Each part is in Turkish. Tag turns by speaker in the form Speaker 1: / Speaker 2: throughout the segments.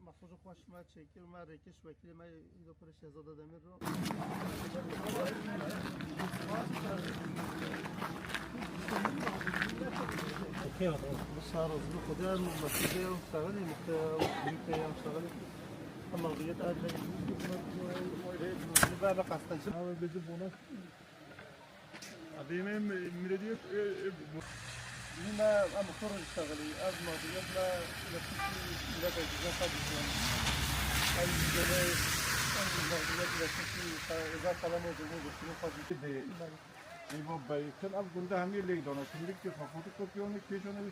Speaker 1: محفوظ خوش ما چکر ما ریکش وکیل ما ایدو پر شهزاده دمیر رو بسیار از رو خدا مسئله و شغلی مختلف شغلی اما غیرت آدم بعد قصدش
Speaker 2: Abi bizi buna Abi benim mürediyet
Speaker 1: ما أنا خرج شغلي أزمة بيدنا إلى كل لدى جزاء قديم أي جزاء الموضوعات إلى كل إذا كلامه جمهور بشنو قديم
Speaker 2: Eyvah bayıkın abi bunda hem yerle gidiyor. Şimdilik de kafatı kopyonu kejonu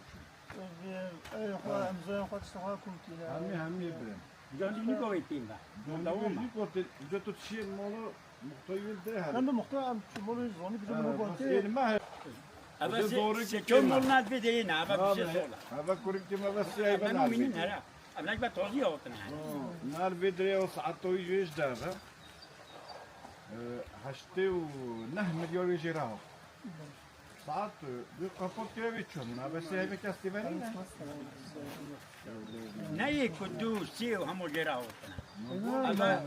Speaker 1: أي أخوة أمزاج أخوة تشتغل كمتينا
Speaker 2: hem yebrem.
Speaker 3: Gianni Nicovettinda.
Speaker 2: Döndü kote ücret tutuşu malı muhtayil de her.
Speaker 1: أنا مختار شمول زوني بجمهور بنتي
Speaker 2: Elma
Speaker 3: Ama
Speaker 2: doğru
Speaker 3: se
Speaker 2: gittim
Speaker 3: non
Speaker 2: ben.
Speaker 3: nad vedena, ama bir şey sola.
Speaker 2: Hava kuriktim ve şey ben
Speaker 3: Ma
Speaker 2: abi.
Speaker 3: minin era. Ama ben tozi otna.
Speaker 2: Nar bedre o saat o yüz daha. Haşte o nah milyon jira. Saat bir kapot keviçum. Ama şey mi kastiveni ne?
Speaker 3: Ne kudu siu hamo gera otna.
Speaker 2: Ama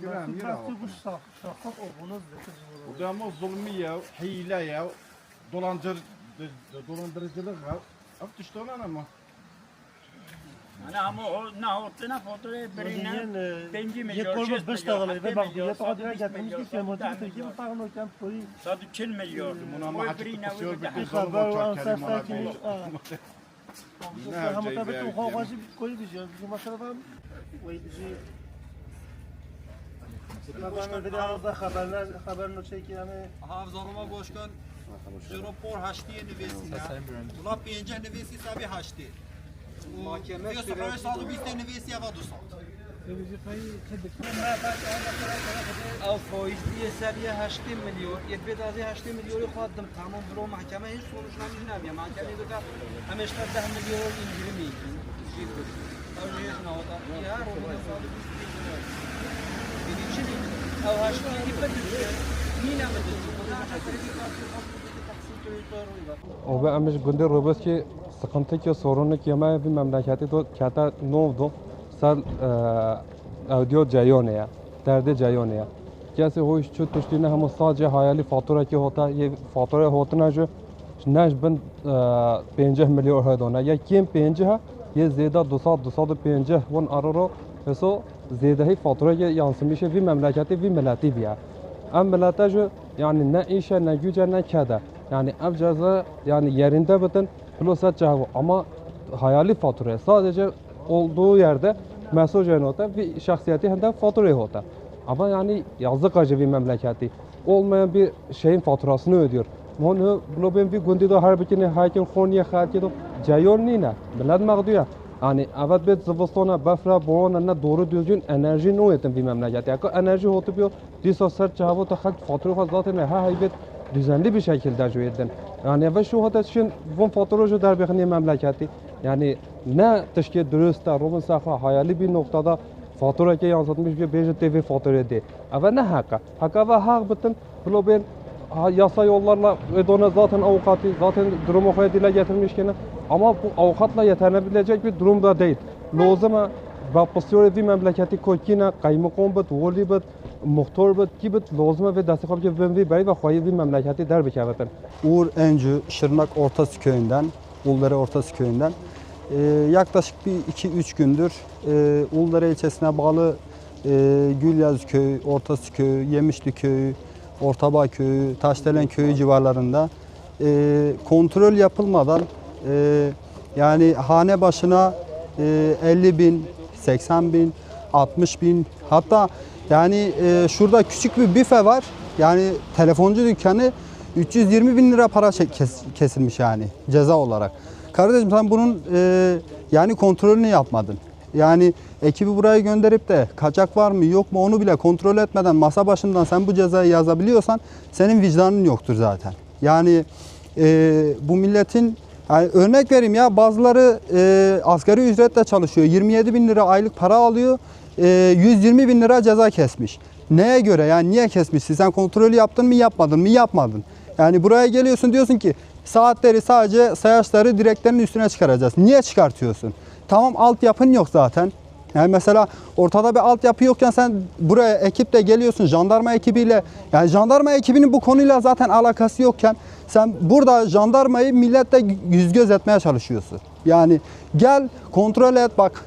Speaker 2: gram jira.
Speaker 1: بس تقول شخص أو بنص ذكر
Speaker 2: O da ama zulmü ya, hile ya, dolandırıcılık var. Aptıştı olan ama.
Speaker 3: Ana hamo na otna foto berina. Benji milyon.
Speaker 1: يقول بشتغل إذا بقى يتقعد راجع تمشي في منطقة تجيب طاقة كم كوي
Speaker 3: Sadu 40 milyon.
Speaker 2: Buna ama açık
Speaker 3: Berina
Speaker 2: tutuyor bir
Speaker 3: ve
Speaker 1: خبر وأنا
Speaker 2: kelime
Speaker 1: سافرتي
Speaker 2: Ne
Speaker 1: هم
Speaker 2: yapacak
Speaker 1: تابعت
Speaker 2: be?
Speaker 1: وخواجي كل بيجي بيجي مثلا ويجي طبعا بدي أعرض خبر نشيء يعني
Speaker 4: Havzalama Başkan Rapor haştiye nivesine. Bula pence nivesi sabi haşti. Mahkeme süreç salı bizde nivesi yava dursa.
Speaker 5: او فایزی سریع 8 میلیون یک بید از 8 میلیون خواهدم تمام برو محکمه هیچ سونش نمیدونم یا محکمه دیگه همش 10 میلیون اینجوری میگن چی بود او هیچ نهادا یا رو من سال 20 میلیون یعنی چی او 8 میلیون بده مینا بده خدا حسابی
Speaker 6: و امش گنده روبست که sıkıntı ki sorunu ki ama bir memleketi to kata ne oldu sal audio cayone derdi cayone kese hoş şu tuştine hem sadece hayali fatura ki hota ye fatura hotuna jo naş ben 50 milyon hedona ya kim 50 ha ye zeda 250 won araro eso zeda hi fatura ki yansımış bir memleketi bir milleti bir am millete jo yani ne işe ne güce ne kada yani ev ceza yani yerinde bütün Plusat cevabı ama hayali fatura sadece olduğu yerde mesaj nota bir şahsiyeti hem de faturayı hota. Ama yani yazık acı bir memleketi. Olmayan bir şeyin faturasını ödüyor. Bunu ben bir günde de her birine hakim Konya halkı da cayon nine. Millet mağduya. Yani evet bir zıvıstona bafra boğana doğru düzgün enerji ne etin bir memleketi. Yani enerji hotu bir disosar cevabı da halk fatura zaten ha haybet düzenli bir şekilde cüyedin. Yani ve şu hatta için bu faturacı derbihni memleketi yani ne teşkil dürüst Roman saha hayali bir noktada fatura ki yansıtmış bir BJ TV fatura değil. Ama ne hakka? Hakka ve hak bütün ben yasa yollarla ödene zaten avukatı zaten durumu dile getirmişken ama bu avukatla yetenebilecek bir durumda değil. Lazım باپسیار وی مملکتی کوکینا قایمقام بود ولی بود مختار بود کی بود لازمه ve destek ki ben ve bey ve xayir bir memleketi der bekavetin.
Speaker 7: Uğur Encü, Şırnak Ortası Köyü'nden, Uldere Ortası Köyü'nden yaklaşık bir 2-3 gündür Uldere ilçesine bağlı Gülyaz Köyü, Ortası Köyü, Yemişli Köyü, Ortabağ Köyü, Taşdelen Köyü civarlarında kontrol yapılmadan yani hane başına 50 bin, 80 bin, 60 bin hatta yani şurada küçük bir büfe var. Yani telefoncu dükkanı 320 bin lira para kesilmiş yani ceza olarak. Kardeşim sen bunun yani kontrolünü yapmadın. Yani ekibi buraya gönderip de kaçak var mı yok mu onu bile kontrol etmeden masa başından sen bu cezayı yazabiliyorsan senin vicdanın yoktur zaten. Yani bu milletin yani örnek vereyim ya bazıları asgari ücretle çalışıyor. 27 bin lira aylık para alıyor. 120 bin lira ceza kesmiş. Neye göre yani niye kesmişsin? Sen kontrolü yaptın mı yapmadın mı? Yapmadın. Yani buraya geliyorsun diyorsun ki saatleri sadece sayaçları direklerin üstüne çıkaracağız. Niye çıkartıyorsun? Tamam altyapın yok zaten. Yani mesela ortada bir altyapı yokken sen buraya ekiple geliyorsun, jandarma ekibiyle, yani jandarma ekibinin bu konuyla zaten alakası yokken sen burada jandarmayı milletle yüz göz etmeye çalışıyorsun. Yani gel kontrol et, bak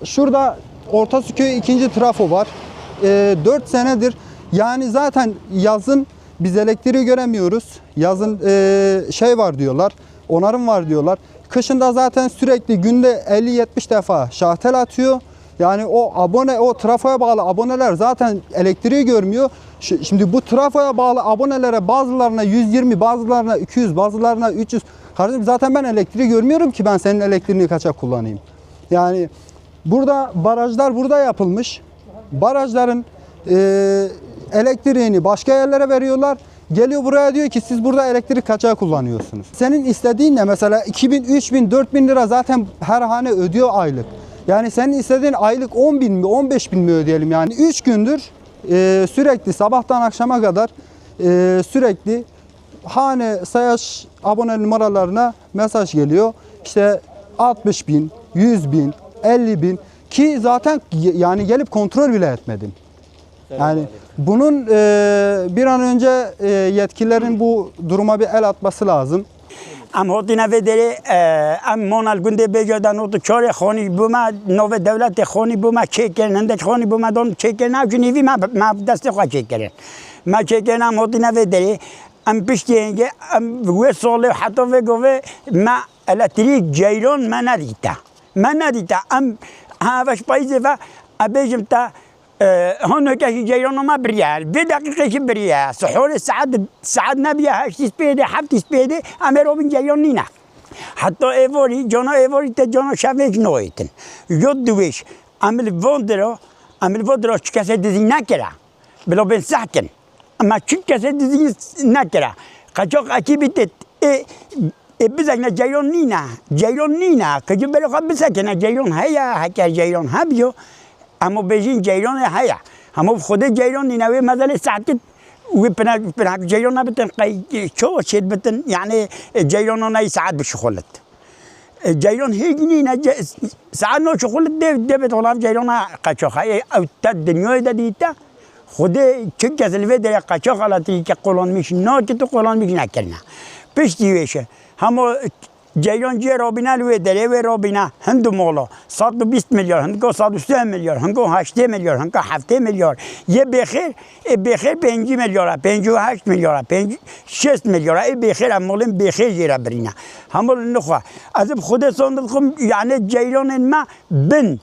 Speaker 7: şurada Ortasüköy 2. trafo var. 4 senedir yani zaten yazın biz elektriği göremiyoruz. Yazın şey var diyorlar, onarım var diyorlar. Kışında zaten sürekli günde 50-70 defa şahtel atıyor. Yani o trafoya bağlı aboneler zaten elektriği görmüyor. Şimdi bu trafoya bağlı abonelere bazılarına 120, bazılarına 200, bazılarına 300. Kardeşim zaten ben elektriği görmüyorum ki ben senin elektriğini kaçak kullanayım. Yani burada barajlar burada yapılmış. Barajların elektriğini başka yerlere veriyorlar. Geliyor buraya diyor ki siz burada elektrik kaçağı kullanıyorsunuz. Senin istediğin ne? Mesela 2000, 3000, 4000 lira zaten her hane ödüyor aylık. Yani senin istediğin aylık 10.000 mi, 15.000 mi ödeyelim yani? 3 gündür sürekli sabahtan akşama kadar sürekli hane sayaç abone numaralarına mesaj geliyor. İşte 60.000, 100.000, 50.000 ki zaten yani gelip kontrol bile etmedim. Yani bunun bir an önce yetkililerin bu duruma bir el atması lazım.
Speaker 3: ام هاتی نویدری ام مانال گنده بجادن و تو چاره خانی بوما نو دولت خانی بوما چه کردن هندش خانی بوما دون چه کردن او جنیوی ما دست خواهد چه کردن ما چه کردن ام هاتی نویدری ام پشتی اینگه ام وی ساله حتی وی گوه ما الکتریک جیران ما ندیتا ام هاوش پاییزه و ابیجم تا هنو كاشي جيرانو ما بريال في دقيقة بريال سحور ساعات نبيها هشتي سبيدي حفتي سبيدي أميرو من جيران نينا حتى إيفوري إيفوري تجانا شافيش نويتن يود دويش عمل فودرو شكاسة دزي نكرا بلو بين سحكن أما شكاسة دزي نكرا قجاق أكيبتت بزاقنا جيران نينا كجو بلو خبسكنا جيران هيا هكا جيران هبيو اما بيجين جيران هيا هم خود جيران نينوي مثلا ساعتين وبناك جيران بتن شو شيء بتن يعني جيران ناي ساعات بشغلت جيران هيجنينا ساعات نو شغلت ده بتولام جيران قشخ هي او الدنيا ده ديتا خود چكز الفيدر قشخ على تيك قولون مش نو كتو قولون مش نكرنا بيشتي ويشه هم جيران جي رابينا الويدري ورابينا هندو مولا 120 مليار هندو 130 مليار هندو 8 مليار هندو 7 مليار يه بخير 5 مليار 58 مليار 6 مليار اي بخير امولين بخير جيرا برينا همول نخوا از خود صندوقم يعني جيران ما بن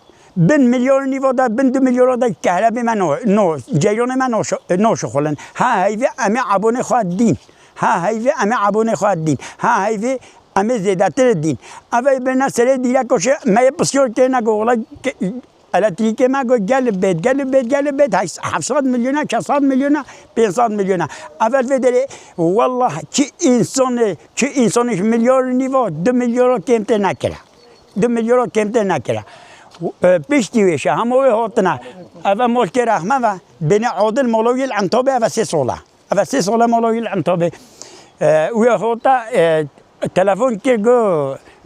Speaker 3: مليار نيفادا بن 2 مليار دا كهرباء ما نو جيران ما نو شغلن ها هيفي امي ابوني خاد دين ها هيفي امي ابوني خاد دين ها هيفي اما زیادتر دین اول بنا سر دیلا کوشه ما بسیار که نگولا الکتریک ما گو گل بید 700 میلیون 600 میلیون 500 میلیون اول بدره والله چه انسانش میلیارد نیوا 2 میلیارد کمتر نکره 2 میلیارد کمتر نکره پیشتی ویشه همه هاتنا اول ملک رحمه و بین عادل مولوی العنتابه اول 3 ساله مولوی العنتابه و هاتا تلفن که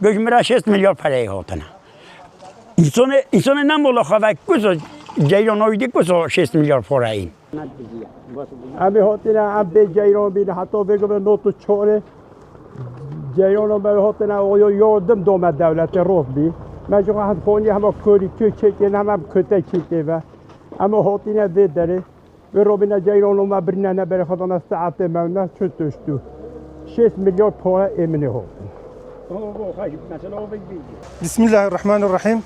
Speaker 3: گوش مرا 6 میلیارد پره هاتنا انسان نمولا خواه کسو جیران هایدی کسو 6 میلیارد پره این
Speaker 8: امی هاتنا ام به جیران بین حتی بگو به نوتو چاره جیران به هاتنا آیا یادم دومد دولت روز بی من جو هم خونی هم کوری که هم کته که و اما هاتنا وید داره و روبینا جیران ما برنه نبره خدانا ساعت مونه چطوشتو 6 milyar para emine oldu.
Speaker 1: Bismillahirrahmanirrahim.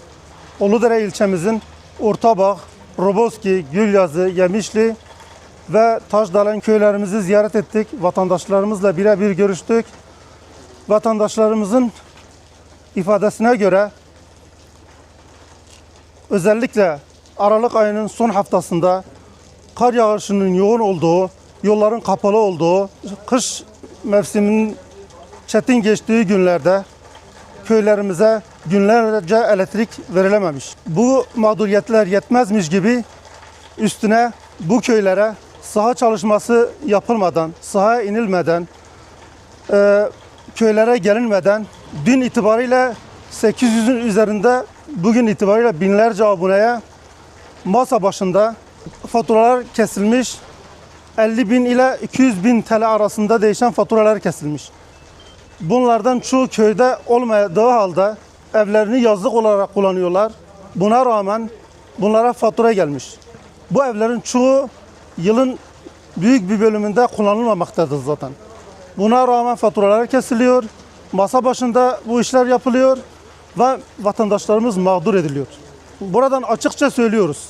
Speaker 1: Uludere ilçemizin Ortabağ, Roboski, Gülyazı, Yemişli ve Taşdalan köylerimizi ziyaret ettik. Vatandaşlarımızla birebir görüştük. Vatandaşlarımızın ifadesine göre özellikle Aralık ayının son haftasında kar yağışının yoğun olduğu, yolların kapalı olduğu, kış mevsiminin çetin geçtiği günlerde köylerimize günlerce elektrik verilememiş. Bu mağduriyetler yetmezmiş gibi üstüne bu köylere saha çalışması yapılmadan, sahaya inilmeden, köylere gelinmeden dün itibariyle 800'ün üzerinde bugün itibariyle binlerce aboneye masa başında faturalar kesilmiş. 50.000 ile 200.000 TL arasında değişen faturalar kesilmiş. Bunlardan çoğu köyde olmadığı halde evlerini yazlık olarak kullanıyorlar. Buna rağmen bunlara fatura gelmiş. Bu evlerin çoğu yılın büyük bir bölümünde kullanılmamaktadır zaten. Buna rağmen faturalar kesiliyor. Masa başında bu işler yapılıyor ve vatandaşlarımız mağdur ediliyor. Buradan açıkça söylüyoruz.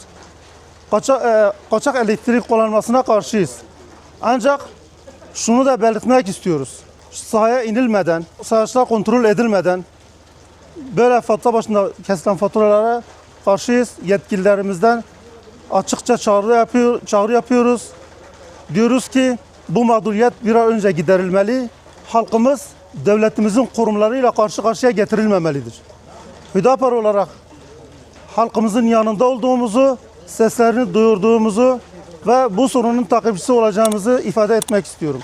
Speaker 1: Kaçak elektrik kullanmasına karşıyız. Ancak şunu da belirtmek istiyoruz. Sahaya inilmeden, sayaçlar kontrol edilmeden böyle fatura başında kesilen faturalara karşıyız. Yetkililerimizden açıkça çağrı yapıyoruz. Diyoruz ki bu mağduriyet bir an önce giderilmeli. Halkımız devletimizin kurumlarıyla karşı karşıya getirilmemelidir. Hüdapar olarak halkımızın yanında olduğumuzu, seslerini duyurduğumuzu ve bu sorunun takipçisi olacağımızı ifade etmek istiyorum.